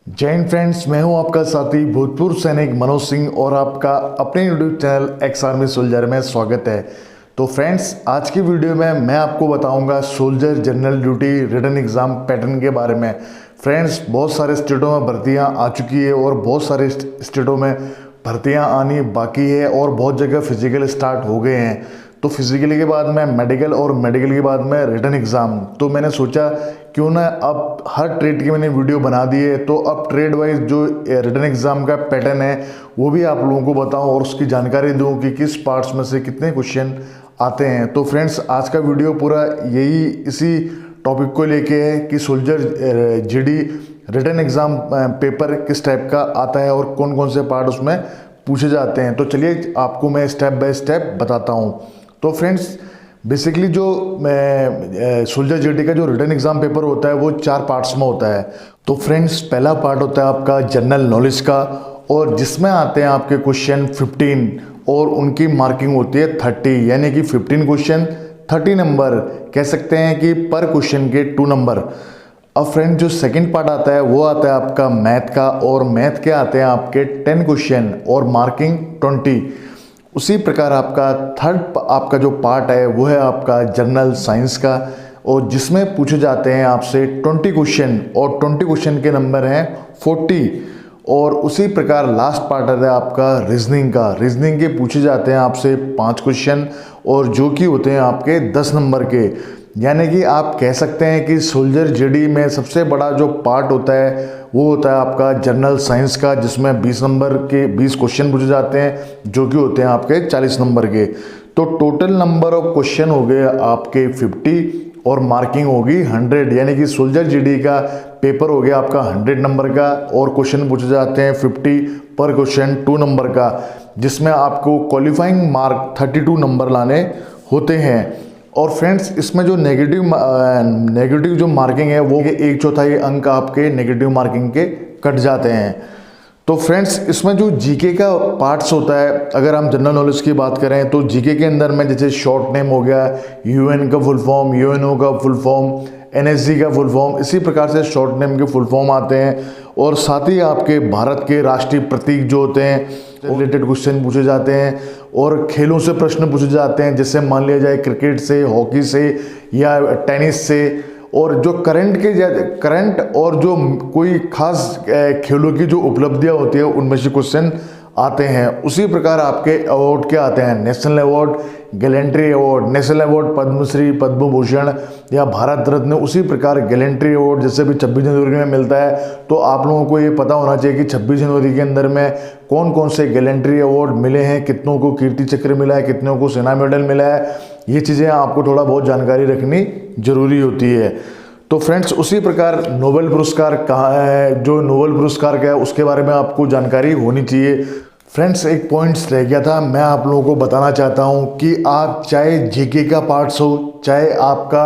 जय हिंद फ्रेंड्स, मैं हूं आपका साथी भूतपूर्व सैनिक मनोज सिंह और आपका अपने YouTube channel ex army soldier में स्वागत है। तो फ्रेंड्स, आज की वीडियो में मैं आपको बताऊंगा soldier general duty written exam pattern के बारे में। फ्रेंड्स, बहुत सारे स्टेटों में भर्तियां आ चुकी है और बहुत सारे स्टेटों में भर्तियां आनी बाकी है और बहुत जगह फिजिकल स्टार्ट हो गए हैं। तो फिजिकल के बाद में मेडिकल और मेडिकल के बाद में रिटन एग्ज़ाम। तो मैंने सोचा क्यों ना अब हर ट्रेड की मैंने वीडियो बना दी है, तो अब ट्रेड वाइज जो रिटन एग्ज़ाम का पैटर्न है वो भी आप लोगों को बताऊं और उसकी जानकारी दूं कि किस पार्ट्स में से कितने क्वेश्चन आते हैं। तो फ्रेंड्स, आज का वीडियो पूरा यही इसी टॉपिक को लेके है कि soldier GD written exam paper किस टाइप का आता है और कौन कौन से पार्ट उसमें पूछे जाते हैं। तो चलिए आपको मैं स्टेप बाय स्टेप बताता हूँ। तो फ्रेंड्स, बेसिकली जो सोल्जर जीडी का जो रिटन एग्ज़ाम पेपर होता है वो 4 पार्ट्स में होता है। तो फ्रेंड्स, पहला पार्ट होता है आपका जनरल नॉलेज का, और जिसमें आते हैं आपके क्वेश्चन 15 और उनकी मार्किंग होती है 30, यानी कि 15 क्वेश्चन 30 नंबर, कह सकते हैं कि पर क्वेश्चन के 2 नंबर। अब फ्रेंड, जो सेकंड पार्ट आता है वो आता है आपका मैथ का, और मैथ के आते हैं आपके 10 क्वेश्चन और मार्किंग 20। उसी प्रकार आपका थर्ड आपका जो पार्ट है वो है आपका जनरल साइंस का, और जिसमें पूछे जाते हैं आपसे 20 क्वेश्चन और 20 क्वेश्चन के नंबर हैं 40। और उसी प्रकार लास्ट पार्ट है आपका रीजनिंग का। रीजनिंग के पूछे जाते हैं आपसे 5 क्वेश्चन और जो कि होते हैं आपके 10 नंबर के। यानी कि आप कह सकते हैं कि सोल्जर जीडी में सबसे बड़ा जो पार्ट होता है वो होता है आपका जनरल साइंस का, जिसमें 20 नंबर के 20 क्वेश्चन पूछे जाते हैं जो कि होते हैं आपके 40 नंबर के। तो टोटल नंबर ऑफ क्वेश्चन हो गए आपके 50 और मार्किंग होगी 100, यानी कि सोल्जर जीडी का पेपर हो गया आपका 100 नंबर का और क्वेश्चन पूछे जाते हैं 50 पर क्वेश्चन 2 नंबर का, जिसमें आपको क्वालिफाइंग मार्क 32 नंबर लाने होते हैं। और फ्रेंड्स, इसमें जो नेगेटिव जो मार्किंग है वो 1/4 अंक आपके नेगेटिव मार्किंग के कट जाते हैं। तो फ्रेंड्स, इसमें जो जीके का पार्ट्स होता है, अगर हम जनरल नॉलेज की बात करें तो जीके के अंदर में जैसे शॉर्ट नेम हो गया, यूएन का फुल फॉर्म, यूएनओ का फुल फॉर्म, एनएसजी का फुल फॉर्म, इसी प्रकार से शॉर्ट नेम के फुल फॉर्म आते हैं। और साथ ही आपके भारत के राष्ट्रीय प्रतीक जो होते हैं रिलेटेड क्वेश्चन पूछे जाते हैं, और खेलों से प्रश्न पूछे जाते हैं, जैसे मान लिया जाए क्रिकेट से, हॉकी से या टेनिस से। और जो करंट और जो कोई खास खेलों की जो उपलब्धियां होती है उनमें से क्वेश्चन आते हैं। उसी प्रकार आपके अवार्ड के आते हैं, national award, gallantry award, national award Padmashri, Padma Bhushan या भारत रत्न। उसी प्रकार गैलेंट्री अवार्ड जैसे भी 26 जनवरी में मिलता है, तो आप लोगों को ये पता होना चाहिए कि 26 जनवरी के अंदर में कौन कौन से गैलेंट्री अवार्ड मिले हैं, कितनों को कीर्ति चक्र मिला है, कितनों को सेना मेडल मिला है। ये चीज़ें आपको थोड़ा बहुत जानकारी रखनी जरूरी होती है। तो फ्रेंड्स, उसी प्रकार नोबेल पुरस्कार कहाँ है, जो नोबेल पुरस्कार क्या है उसके बारे में आपको जानकारी होनी चाहिए। फ्रेंड्स, एक पॉइंट्स रह गया था, मैं आप लोगों को बताना चाहता हूँ कि आप चाहे जीके का पार्ट्स हो, चाहे आपका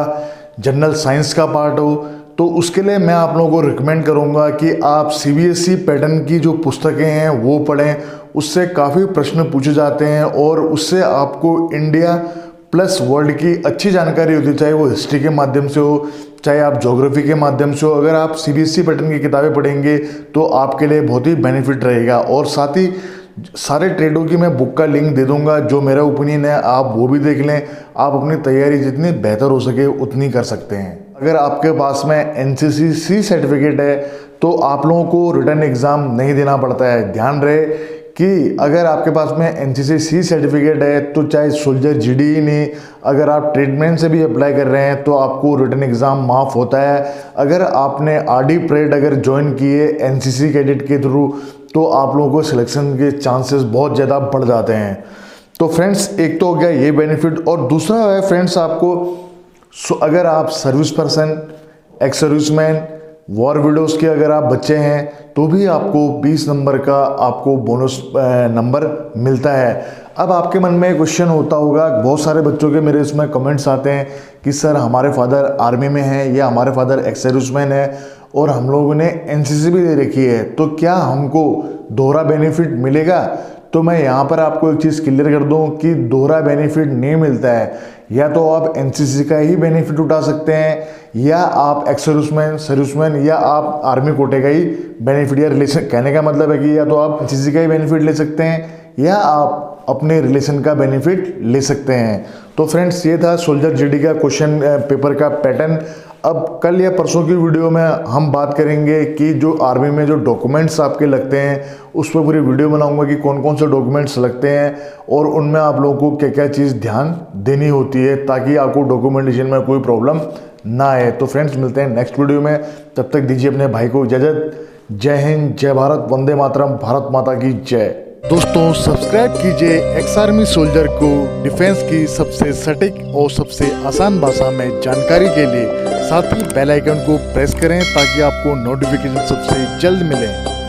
जनरल साइंस का पार्ट हो, तो उसके लिए मैं आप लोगों को रिकमेंड करूँगा कि आप सीबीएसई पैटर्न की जो पुस्तकें हैं वो पढ़ें। उससे काफ़ी प्रश्न पूछे जाते हैं और उससे आपको इंडिया प्लस वर्ल्ड की अच्छी जानकारी होती है, चाहे वो हिस्ट्री के माध्यम से हो, चाहे आप ज्योग्राफी के माध्यम से हो। अगर आप सीबीएसई पैटर्न की किताबें पढ़ेंगे तो आपके लिए बहुत ही बेनिफिट रहेगा। और साथ ही सारे ट्रेडों की मैं बुक का लिंक दे दूंगा, जो मेरा ओपिनियन है आप वो भी देख लें। आप अपनी तैयारी जितनी बेहतर हो सके उतनी कर सकते हैं। अगर आपके पास में एनसीसी सर्टिफिकेट है तो आप लोगों को रिटन एग्ज़ाम नहीं देना पड़ता है। ध्यान रहे कि अगर आपके पास में एनसीसी सर्टिफिकेट है तो चाहे सोल्जर जीडी ही नहीं, अगर आप ट्रेडमैन से भी अप्लाई कर रहे हैं तो आपको रिटन एग्ज़ाम माफ़ होता है। अगर आपने आरडी परेड अगर ज्वाइन किए एनसीसी कैडेट के थ्रू तो आप लोगों को सिलेक्शन के चांसेस बहुत ज़्यादा बढ़ जाते हैं। तो फ्रेंड्स, एक तो हो गया ये बेनिफिट, और दूसरा है फ्रेंड्स आपको अगर आप service person, ex serviceman, war widows के अगर आप बच्चे हैं तो भी आपको 20 नंबर का आपको बोनस नंबर मिलता है। अब आपके मन में क्वेश्चन होता होगा, बहुत सारे बच्चों के मेरे इसमें कमेंट्स आते हैं कि सर हमारे फादर आर्मी में हैं या हमारे फादर एक्स सर्विसमैन है और हम लोगों ने एनसीसी भी दे रखी है, तो क्या हमको दोहरा बेनिफिट मिलेगा? तो मैं यहाँ पर आपको एक चीज़ क्लियर कर दूँ कि दोहरा बेनिफिट नहीं मिलता है। या तो आप एनसीसी का ही बेनिफिट उठा सकते हैं, या आप एक्स सर्विसमैन या आप आर्मी कोटे का ही बेनिफिट या रिलेशन, कहने का मतलब है कि या तो आप एनसीसी का ही बेनिफिट ले सकते हैं या आप अपने रिलेशन का बेनिफिट ले सकते हैं। तो फ्रेंड्स, ये था सोल्जर जीडी का क्वेश्चन पेपर का पैटर्न। अब कल या परसों की वीडियो में हम बात करेंगे कि जो आर्मी में जो डॉक्यूमेंट्स आपके लगते हैं उस पर पूरी वीडियो बनाऊंगा कि कौन कौन से डॉक्यूमेंट्स लगते हैं और उनमें आप लोगों को क्या क्या चीज़ ध्यान देनी होती है ताकि आपको डॉक्यूमेंटेशन में कोई प्रॉब्लम ना आए। तो फ्रेंड्स, मिलते हैं नेक्स्ट वीडियो में, तब तक दीजिए अपने भाई को इजाज़त। जय हिंद, जय भारत, वंदे मातरम, भारत माता की जय। दोस्तों, सब्सक्राइब कीजिए एक्स आर्मी सोल्जर को डिफेंस की सबसे सटीक और सबसे आसान भाषा में जानकारी के लिए। साथ ही बेल आइकन को प्रेस करें ताकि आपको नोटिफिकेशन सबसे जल्द मिले।